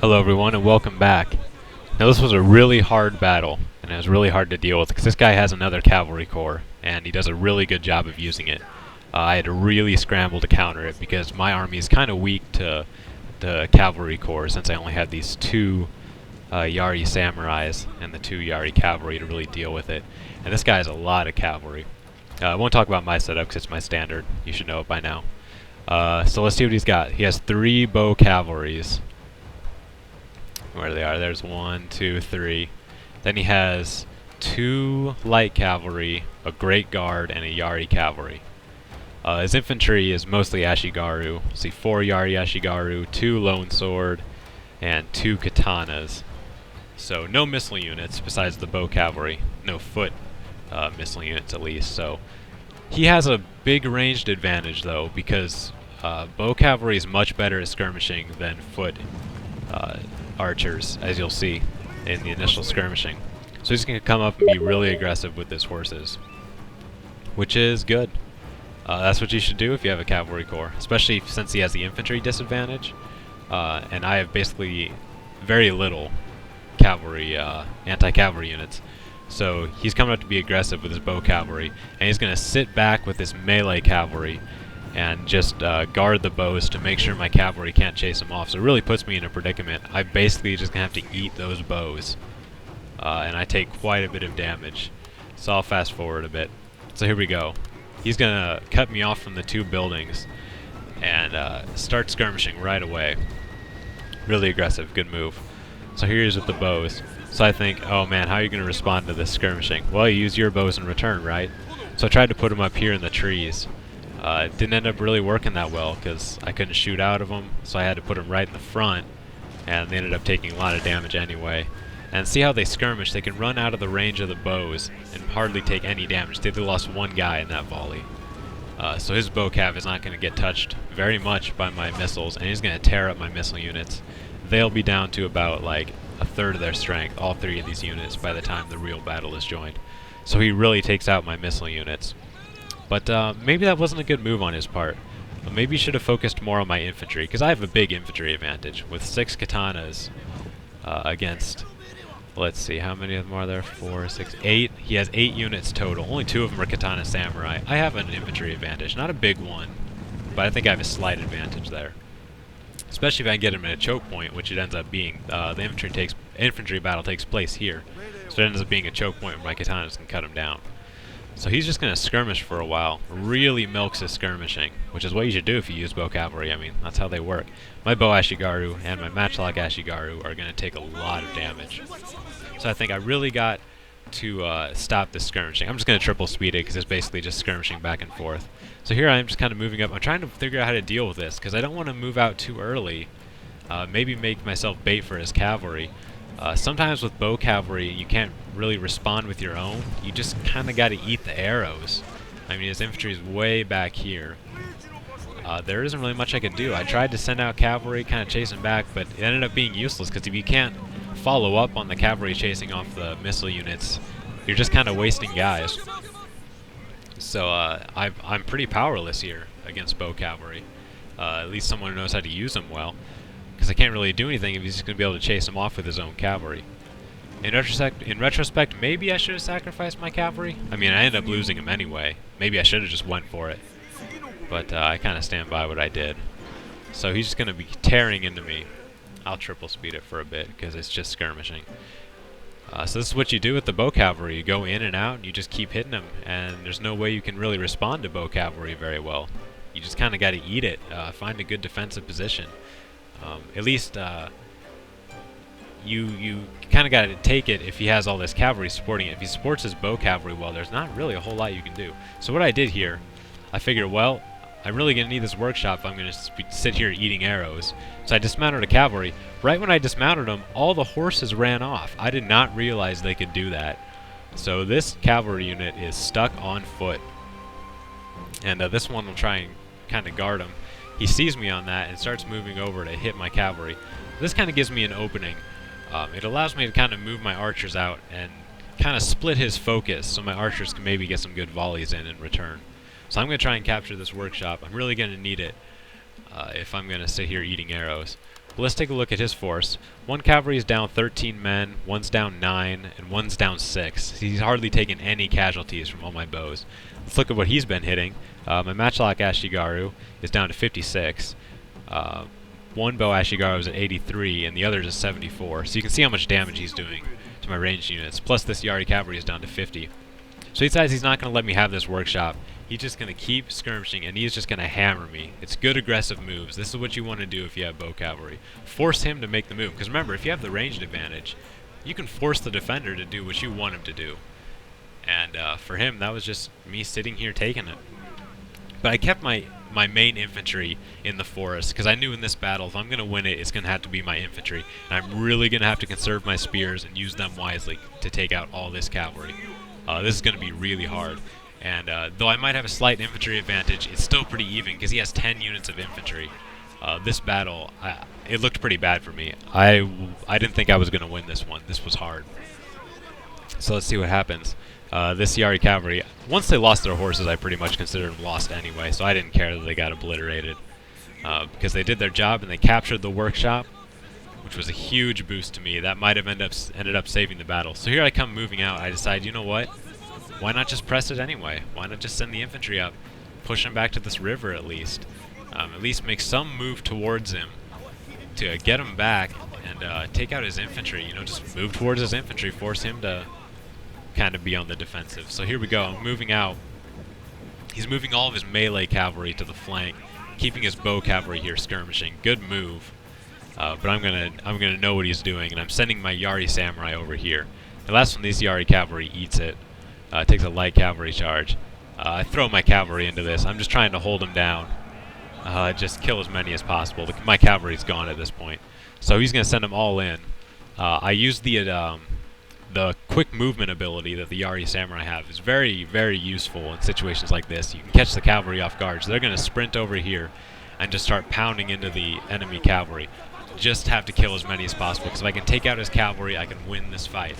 Hello everyone and welcome back. Now this was a really hard battle, and it was really hard to deal with because this guy has another cavalry corps, and he does a really good job of using it. I had to really scramble to counter it because my army is kind of weak to the cavalry corps since I only had these two Yari samurais and the two Yari cavalry to really deal with it. And this guy has a lot of cavalry. I won't talk about my setup because it's my standard. You should know it by now. So let's see what he's got. He has 3 bow cavalries. Where they are. There's 1, 2, 3. Then he has 2 light cavalry, a great guard, and a Yari cavalry. His infantry is mostly ashigaru. See, 4 Yari ashigaru, 2 lone sword, and 2 katanas. So no missile units besides the bow cavalry. No foot missile units at least. So he has a big ranged advantage though, because bow cavalry is much better at skirmishing than foot archers, as you'll see in the initial skirmishing. So he's going to come up and be really aggressive with his horses, which is good. That's what you should do if you have a cavalry corps, especially since he has the infantry disadvantage, and I have basically very little cavalry, anti-cavalry units. So he's coming up to be aggressive with his bow cavalry, and he's going to sit back with this melee cavalry and just guard the bows to make sure my cavalry can't chase them off. So it really puts me in a predicament. I basically just gonna have to eat those bows, and I take quite a bit of damage. So I'll fast forward a bit. So here we go. He's gonna cut me off from the 2 buildings and start skirmishing right away. Really aggressive, good move. So here he is with the bows. So I think, oh man, how are you gonna respond to this skirmishing? Well, you use your bows in return, right? So I tried to put him up here in the trees. It didn't end up really working that well because I couldn't shoot out of them, so I had to put them right in the front, and they ended up taking a lot of damage anyway. And see how they skirmish? They can run out of the range of the bows and hardly take any damage. They lost 1 guy in that volley. So his bow cav is not going to get touched very much by my missiles, and he's going to tear up my missile units. They'll be down to about like a third of their strength, all 3 of these units, by the time the real battle is joined. So he really takes out my missile units. But maybe that wasn't a good move on his part. Maybe he should have focused more on my infantry, because I have a big infantry advantage with 6 katanas against, let's see, how many of them are there? 4, 6, 8. He has 8 units total. Only 2 of them are katana samurai. I have an infantry advantage, not a big one, but I think I have a slight advantage there. Especially if I can get him at a choke point, which it ends up being. The infantry battle takes place here, so it ends up being a choke point where my katanas can cut him down. So he's just going to skirmish for a while, really milks his skirmishing, which is what you should do if you use bow cavalry. I mean, that's how they work. My bow ashigaru and my matchlock ashigaru are going to take a lot of damage. So I think I really got to stop this skirmishing. I'm just going to triple speed it because it's basically just skirmishing back and forth. So here I am just kind of moving up. I'm trying to figure out how to deal with this because I don't want to move out too early. Maybe make myself bait for his cavalry. Sometimes with bow cavalry, you can't really respond with your own. You just kind of got to eat the arrows. I mean, his infantry is way back here. There isn't really much I could do. I tried to send out cavalry, kind of chase him back, but it ended up being useless because if you can't follow up on the cavalry chasing off the missile units, you're just kind of wasting guys. So I'm pretty powerless here against bow cavalry. At least someone who knows how to use them well, because I can't really do anything if he's just going to be able to chase him off with his own cavalry. In retrospect, maybe I should have sacrificed my cavalry. I mean, I ended up losing him anyway. Maybe I should have just went for it. But I kind of stand by what I did. So he's just going to be tearing into me. I'll triple speed it for a bit because it's just skirmishing. So this is what you do with the bow cavalry. You go in and out and you just keep hitting them. And there's no way you can really respond to bow cavalry very well. You just kind of got to eat it. Find a good defensive position. At least you kind of got to take it if he has all this cavalry supporting it. If he supports his bow cavalry well, there's not really a whole lot you can do. So what I did here, I figured, well, I'm really going to need this workshop if I'm going to sit here eating arrows. So I dismounted a cavalry. Right when I dismounted them, all the horses ran off. I did not realize they could do that. So this cavalry unit is stuck on foot. And this one will try and kind of guard him. He sees me on that and starts moving over to hit my cavalry. This kind of gives me an opening. It allows me to kind of move my archers out and kind of split his focus so my archers can maybe get some good volleys in return. So I'm going to try and capture this workshop. I'm really going to need it if I'm going to sit here eating arrows. But let's take a look at his force. One cavalry is down 13 men, one's down 9, and one's down 6. He's hardly taken any casualties from all my bows. Let's look at what he's been hitting. My matchlock ashigaru is down to 56. One bow ashigaru is at 83, and the other is at 74. So you can see how much damage he's doing to my ranged units. Plus this Yari cavalry is down to 50. So he decides he's not going to let me have this workshop. He's just going to keep skirmishing, and he's just going to hammer me. It's good aggressive moves. This is what you want to do if you have bow cavalry. Force him to make the move. Because remember, if you have the ranged advantage, you can force the defender to do what you want him to do. And for him, that was just me sitting here taking it. But I kept my main infantry in the forest, because I knew in this battle, if I'm going to win it, it's going to have to be my infantry. And I'm really going to have to conserve my spears and use them wisely to take out all this cavalry. This is going to be really hard. And though I might have a slight infantry advantage, it's still pretty even because he has 10 units of infantry. This battle, it looked pretty bad for me. I didn't think I was going to win this one. This was hard. So let's see what happens. This Yari cavalry, once they lost their horses, I pretty much considered them lost anyway, so I didn't care that they got obliterated. Because they did their job and they captured the workshop, which was a huge boost to me. That might have ended up saving the battle. So here I come moving out. I decide, you know what? Why not just press it anyway? Why not just send the infantry up? Push him back to this river at least. At least make some move towards him to get him back and take out his infantry. You know, just move towards his infantry. Force him to kind of be on the defensive. So here we go. I'm moving out. He's moving all of his melee cavalry to the flank, keeping his bow cavalry here skirmishing. Good move. But I'm gonna know what he's doing, and I'm sending my Yari samurai over here. The last one, this Yari cavalry eats it. Takes a light cavalry charge. I throw my cavalry into this. I'm just trying to hold him down. Just kill as many as possible. My cavalry's gone at this point. So he's going to send them all in. I use the quick movement ability that the Yari samurai have. Is very, very useful in situations like this. You can catch the cavalry off guard. So they're going to sprint over here and just start pounding into the enemy cavalry. Just have to kill as many as possible. Because if I can take out his cavalry, I can win this fight.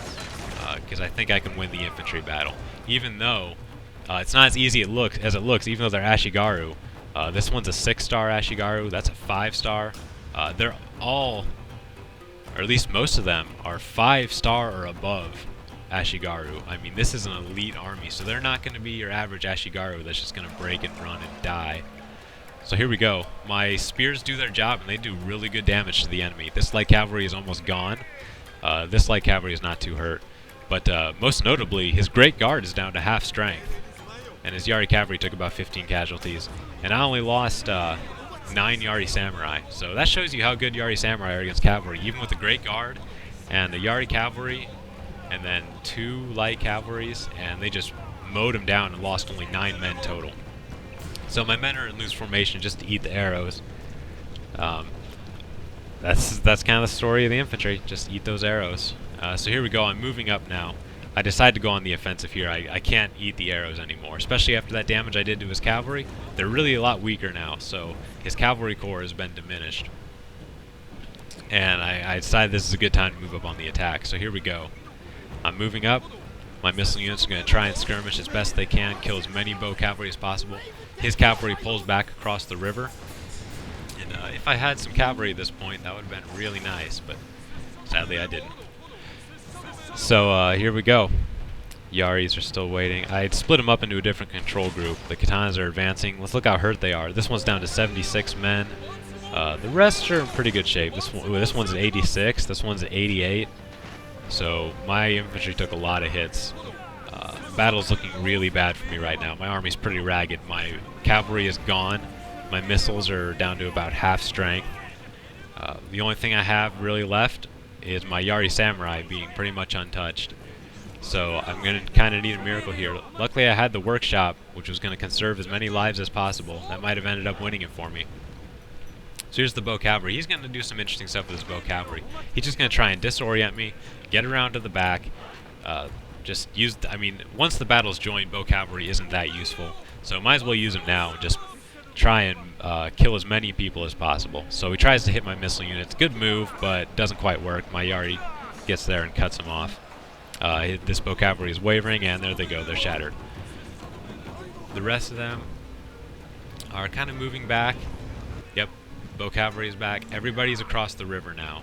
Because I think I can win the infantry battle. Even though it's not as easy as it looks, even though they're ashigaru. This one's a 6-star ashigaru, that's a 5-star. They're all, or at least most of them, are 5-star or above ashigaru. I mean, this is an elite army, so they're not going to be your average ashigaru that's just going to break and run and die. So here we go. My spears do their job, and they do really good damage to the enemy. This light cavalry is almost gone. This light cavalry is not too hurt. But most notably, his Great Guard is down to half strength. And his Yari cavalry took about 15 casualties. And I only lost 9 Yari samurai. So that shows you how good Yari samurai are against cavalry. Even with the Great Guard and the Yari cavalry, and then 2 light cavalries, and they just mowed him down and lost only 9 men total. So my men are in loose formation just to eat the arrows. That's kind of the story of the infantry. Just eat those arrows. So here we go. I'm moving up now. I decide to go on the offensive here. I can't eat the arrows anymore, especially after that damage I did to his cavalry. They're really a lot weaker now, so his cavalry corps has been diminished. And I decided this is a good time to move up on the attack. So here we go. I'm moving up. My missile units are going to try and skirmish as best they can, kill as many bow cavalry as possible. His cavalry pulls back across the river. And if I had some cavalry at this point, that would have been really nice, but sadly I didn't. So here we go. Yaris are still waiting. I had split them up into a different control group. The katanas are advancing. Let's look how hurt they are. This one's down to 76 men. The rest are in pretty good shape. This one's at 86. This one's at 88. So my infantry took a lot of hits. Battle's looking really bad for me right now. My army's pretty ragged. My cavalry is gone. My missiles are down to about half strength. The only thing I have really left is my Yari samurai being pretty much untouched. So I'm going to kind of need a miracle here. Luckily I had the workshop, which was going to conserve as many lives as possible. That might have ended up winning it for me. So here's the bow cavalry. He's going to do some interesting stuff with his bow cavalry. He's just going to try and disorient me, get around to the back, just use, once the battle's joined, bow cavalry isn't that useful. So might as well use him now and just try and kill as many people as possible. So he tries to hit my missile units. Good move, but doesn't quite work. My Yari gets there and cuts him off. This bow cavalry is wavering, and there they go. They're shattered. The rest of them are kind of moving back. Yep, Bow cavalry is back. Everybody's across the river now.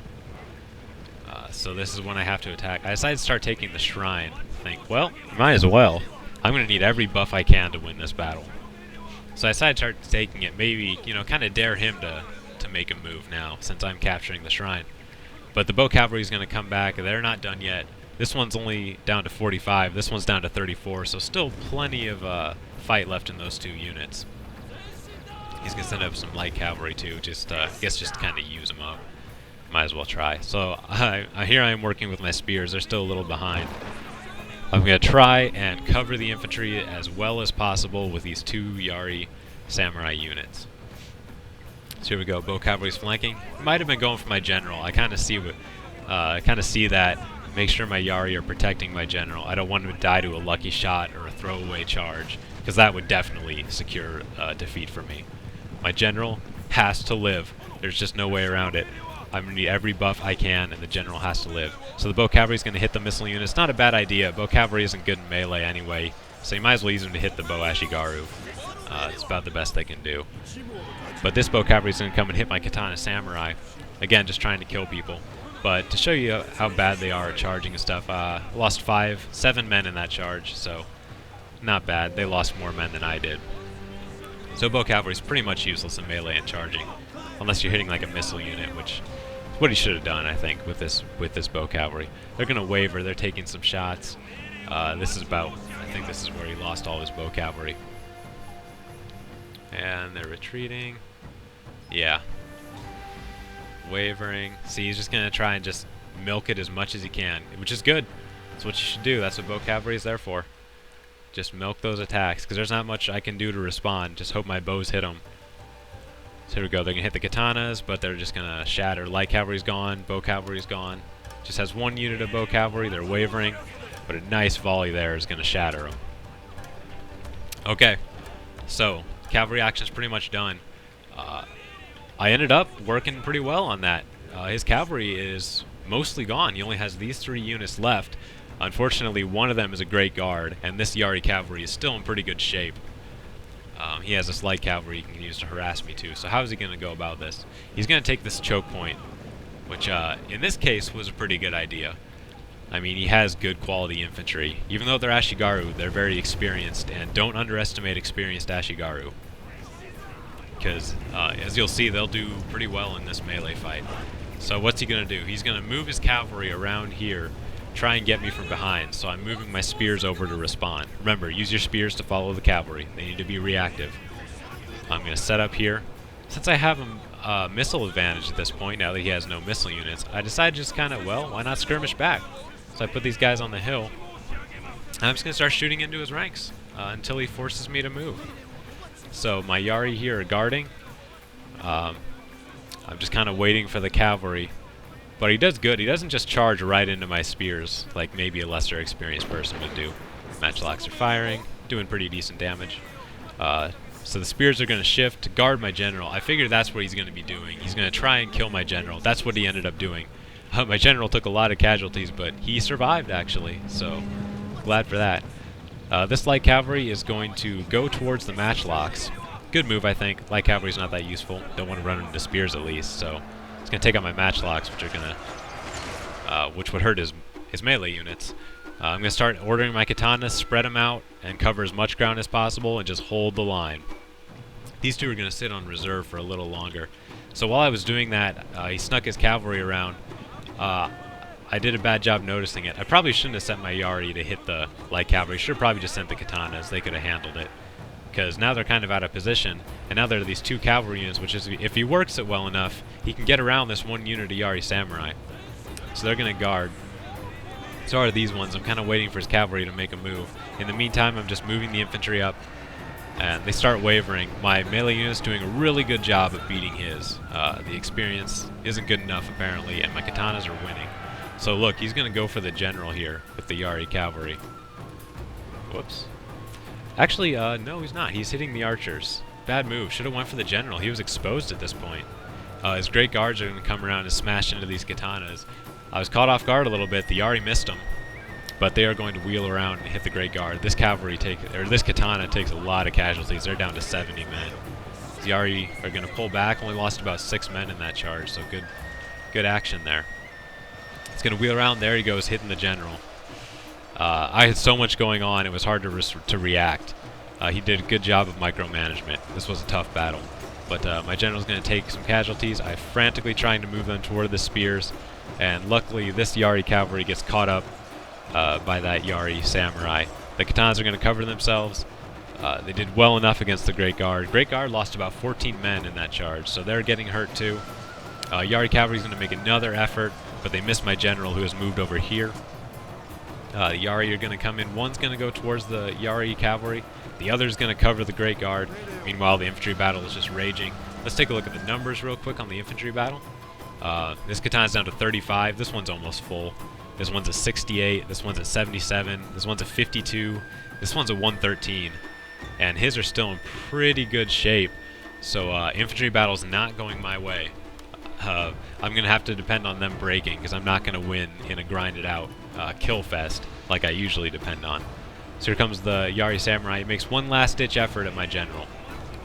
So this is when I have to attack. I decided to start taking the shrine. Think, well, might as well. I'm going to need every buff I can to win this battle. So I decided to start taking it. Maybe, you know, kind of dare him to make a move now, since I'm capturing the shrine. But the bow cavalry is going to come back. They're not done yet. This one's only down to 45. This one's down to 34. So still plenty of fight left in those two units. He's going to send up some light cavalry too. Just, I guess just to kind of use them up. Might as well try. So here I am working with my spears. They're still a little behind. I'm going to try and cover the infantry as well as possible with these two Yari samurai units. So here we go. Bow cavalry's flanking. Might have been going for my general. I kind of see that. Make sure my Yari are protecting my general. I don't want him to die to a lucky shot or a throwaway charge, because that would definitely secure defeat for me. My general has to live. There's just no way around it. I'm going to need every buff I can, and the general has to live. So the bow cavalry is going to hit the missile unit. It's not a bad idea. Bow cavalry isn't good in melee anyway, so you might as well use them to hit the bow ashigaru. It's about the best they can do. But this bow cavalry is going to come and hit my katana samurai. Again, just trying to kill people. But to show you how bad they are at charging and stuff, lost 7 men in that charge, so not bad. They lost more men than I did. So bow cavalry is pretty much useless in melee and charging, unless you're hitting like a missile unit, which is what he should have done, I think, with this bow cavalry. They're going to waver. They're taking some shots. I think this is where he lost all his bow cavalry. And they're retreating. Yeah. Wavering. See, he's just going to try and just milk it as much as he can, which is good. That's what you should do. That's what bow cavalry is there for. Just milk those attacks, because there's not much I can do to respond. Just hope my bows hit them. So here we go. They're going to hit the katanas, but they're just going to shatter. Light cavalry's gone. Bow cavalry's gone. Just has one unit of bow cavalry. They're wavering, but a nice volley there is going to shatter them. Okay. So, cavalry action's pretty much done. I ended up working pretty well on that. His cavalry is mostly gone. He only has these 3 units left. Unfortunately, one of them is a great guard, and this Yari cavalry is still in pretty good shape. He has this light cavalry he can use to harass me too. So how is he going to go about this? He's going to take this choke point, which in this case was a pretty good idea. I mean, he has good quality infantry. Even though they're ashigaru, they're very experienced, and don't underestimate experienced ashigaru. Because, as you'll see, they'll do pretty well in this melee fight. So what's he going to do? He's going to move his cavalry around here, try and get me from behind, so I'm moving my spears over to respond. Remember, use your spears to follow the cavalry. They need to be reactive. I'm going to set up here. Since I have a missile advantage at this point, now that he has no missile units, I decided just kind of, well, why not skirmish back? So I put these guys on the hill. I'm just going to start shooting into his ranks until he forces me to move. So my Yari here are guarding. I'm just kind of waiting for the cavalry. But he does good. He doesn't just charge right into my spears like maybe a lesser experienced person would do. Matchlocks are firing, doing pretty decent damage. So the spears are going to shift to guard my general. I figured that's what he's going to be doing. He's going to try and kill my general. That's what he ended up doing. My general took a lot of casualties, but he survived actually, so glad for that. This light cavalry is going to go towards the matchlocks. Good move, I think. Light cavalry's not that useful. Don't want to run into spears at least, so it's going to take out my matchlocks, which would hurt his melee units. I'm going to start ordering my katanas, spread them out, and cover as much ground as possible, and just hold the line. These two are going to sit on reserve for a little longer. So while I was doing that, he snuck his cavalry around. I did a bad job noticing it. I probably shouldn't have sent my Yari to hit the light cavalry. Should have probably just sent the katanas. They could have handled it. Because now they're kind of out of position, and now there are these 2 cavalry units, which is, if he works it well enough, he can get around this 1 unit of Yari samurai. So they're going to guard. So are these ones. I'm kind of waiting for his cavalry to make a move. In the meantime, I'm just moving the infantry up, and they start wavering. My melee unit's doing a really good job of beating his. The experience isn't good enough, apparently, and my katanas are winning. So look, he's going to go for the general here with the Yari cavalry. Whoops. Actually, no, he's not. He's hitting the archers. Bad move. Should have went for the general. He was exposed at this point. His great guards are going to come around and smash into these katanas. I was caught off guard a little bit. The Yari missed him, but they are going to wheel around and hit the great guard. This katana takes a lot of casualties. They're down to 70 men. The Yari are going to pull back. Only lost about 6 men in that charge, so good action there. It's going to wheel around. There he goes, hitting the general. I had so much going on, it was hard to react. He did a good job of micromanagement. This was a tough battle. But my general's going to take some casualties. I'm frantically trying to move them toward the spears. And luckily, this Yari cavalry gets caught up by that Yari samurai. The katanas are going to cover themselves. They did well enough against the Great Guard. Great Guard lost about 14 men in that charge, so they're getting hurt too. Yari cavalry is going to make another effort, but they missed my general, who has moved over here. The Yari are going to come in. One's going to go towards the Yari cavalry. The other's going to cover the Great Guard. Meanwhile, the infantry battle is just raging. Let's take a look at the numbers real quick on the infantry battle. This katana's down to 35. This one's almost full. This one's a 68. This one's a 77. This one's a 52. This one's a 113. And his are still in pretty good shape. So infantry battle's not going my way. I'm going to have to depend on them breaking, because I'm not going to win in a grinded out kill fest like I usually depend on. So here comes the Yari samurai. He makes one last ditch effort at my general.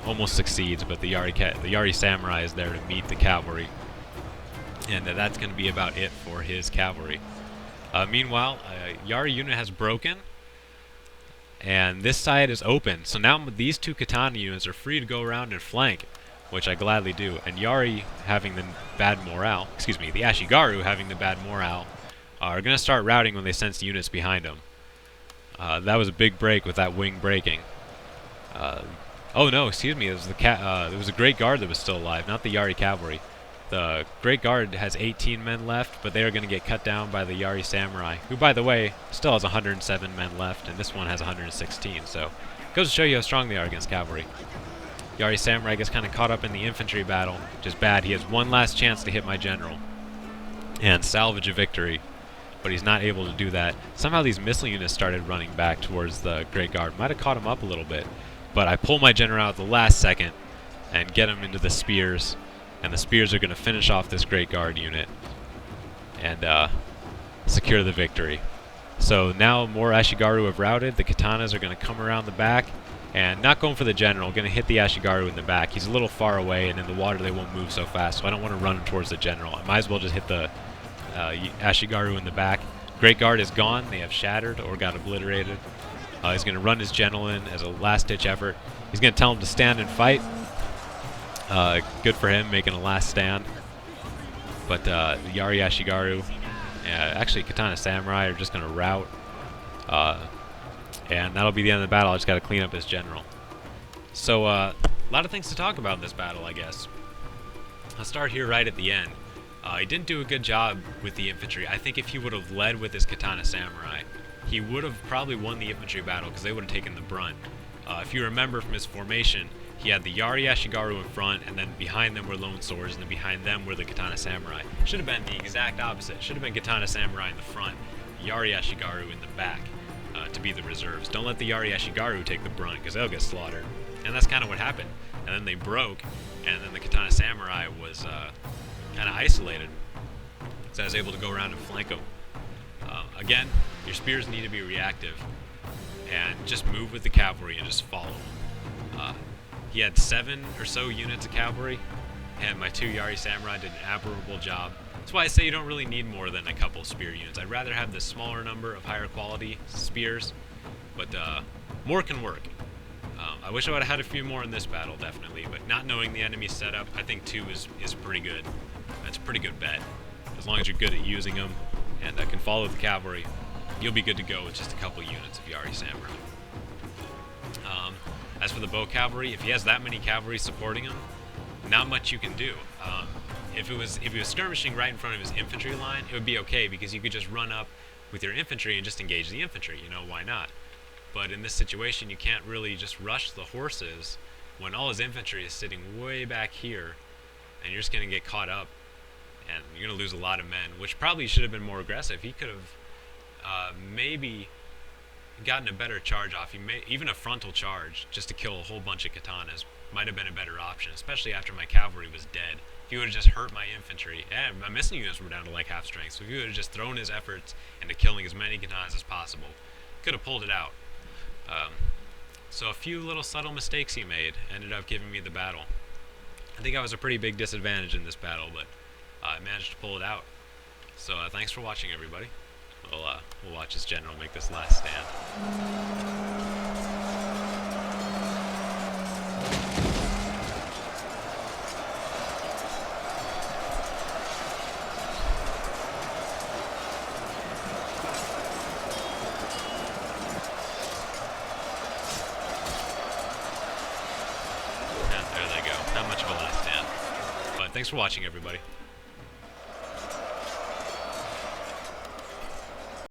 Almost succeeds, but the Yari samurai is there to meet the cavalry. And that's going to be about it for his cavalry. Meanwhile, Yari unit has broken, and this side is open. So now these two katana units are free to go around and flank, which I gladly do. And Yari, having the bad morale, excuse me, the ashigaru having the bad morale, are going to start routing when they sense units behind them. That was a big break with that wing breaking. Oh no, excuse me, it was it was a Great Guard that was still alive, not the Yari cavalry. The Great Guard has 18 men left, but they are going to get cut down by the Yari samurai, who, by the way, still has 107 men left, and this one has 116. So, it goes to show you how strong they are against cavalry. Yari samurai gets kind of caught up in the infantry battle, which is bad. He has one last chance to hit my general and salvage a victory, but he's not able to do that. Somehow these missile units started running back towards the Great Guard. Might have caught him up a little bit, but I pull my general out at the last second and get him into the spears, and the spears are going to finish off this Great Guard unit and secure the victory. So now more ashigaru have routed. The katanas are going to come around the back and not going for the general, going to hit the ashigaru in the back. He's a little far away, and in the water they won't move so fast, so I don't want to run him towards the general. I might as well just hit the ashigaru in the back. Great Guard is gone. They have shattered or got obliterated. He's going to run his general in as a last-ditch effort. He's going to tell him to stand and fight. Good for him, making a last stand. But the Yari ashigaru, actually Katana Samurai, are just going to rout. And that'll be the end of the battle. I just got to clean up his general. So a lot of things to talk about in this battle, I guess. I'll start here right at the end. He didn't do a good job with the infantry. I think if he would have led with his Katana Samurai, he would have probably won the infantry battle, because they would have taken the brunt. If you remember from his formation, he had the Yari ashigaru in front, and then behind them were lone swords, and then behind them were the Katana Samurai. Should have been the exact opposite. Should have been Katana Samurai in the front, Yari ashigaru in the back, to be the reserves. Don't let the Yari ashigaru take the brunt, because they'll get slaughtered. And that's kind of what happened. And then they broke, and then the Katana Samurai was kind of isolated, so I was able to go around and flank them. Again, your spears need to be reactive, and just move with the cavalry and just follow them. He had 7 or so units of cavalry, and my 2 Yari Samurai did an admirable job. That's why I say you don't really need more than a couple spear units. I'd rather have the smaller number of higher quality spears, but more can work. I wish I would have had a few more in this battle, definitely, but not knowing the enemy's setup, I think 2 is pretty good. That's a pretty good bet. As long as you're good at using them and can follow the cavalry, you'll be good to go with just a couple units of Yari Samurai. As for the bow cavalry, if he has that many cavalry supporting him, not much you can do. If he was skirmishing right in front of his infantry line, it would be okay, because you could just run up with your infantry and just engage the infantry. You know, why not? But in this situation, you can't really just rush the horses when all his infantry is sitting way back here, and you're just going to get caught up, and you're going to lose a lot of men, which probably should have been more aggressive. He could have maybe gotten a better charge off. Even a frontal charge just to kill a whole bunch of katanas might have been a better option, especially after my cavalry was dead. If he would have just hurt my infantry, and my missile units were down to like half strength, so if he would have just thrown his efforts into killing as many katanas as possible, could have pulled it out. So a few little subtle mistakes he made ended up giving me the battle. I think I was a pretty big disadvantage in this battle, but I managed to pull it out. So thanks for watching, everybody. We'll watch this general make this last stand. Not much of a last stand. But thanks for watching, everybody.